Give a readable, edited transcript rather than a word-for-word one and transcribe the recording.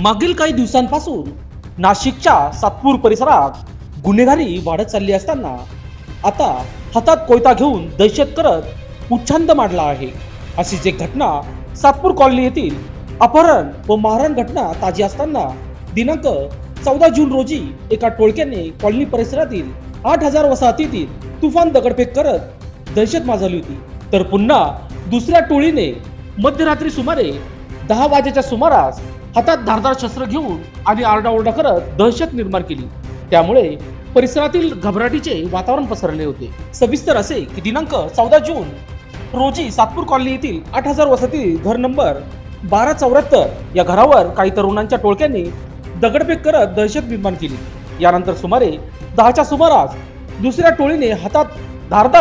मागील काही दिवसांपासून नाशिकच्या सातपूर परिसरात गुन्हेगारी वाढत चालली असताना आता हातात कोयता घेऊन दहशत करत उच्छांद मांडला आहे। अशीच एक घटना सातपूर कॉलनी येथील अपहरण व मारहाण घटना ताजी असताना दिनांक 14 जून रोजी एका टोळक्याने कॉलनी परिसरातील 8000 वसाहतीतील तुफान दगडफेक करत दहशत माजवली होती। तर पुन्हा दुसऱ्या टोळीने मध्यरात्री सुमारे 10 वाजेच्या सुमारास हातात धारदार शस्त्र घेऊन आणि आरडाओरडा करत दहशत निर्माण केली। त्यामुळे परिसरातील घबराटीचे वातावरण पसरले होते। सविस्तर असे की दिनांक 14 जून रोजी सातपूर कॉलनी येथील 8000 वसाहती घर नंबर 1274 या घरावर काही तरुणांच्या टोळक्याने दगडफेक करत दहशत निर्माण केली। यानंतर सुमारे 10च्या सुमारास दुसऱ्या टोळीने हातात धारदार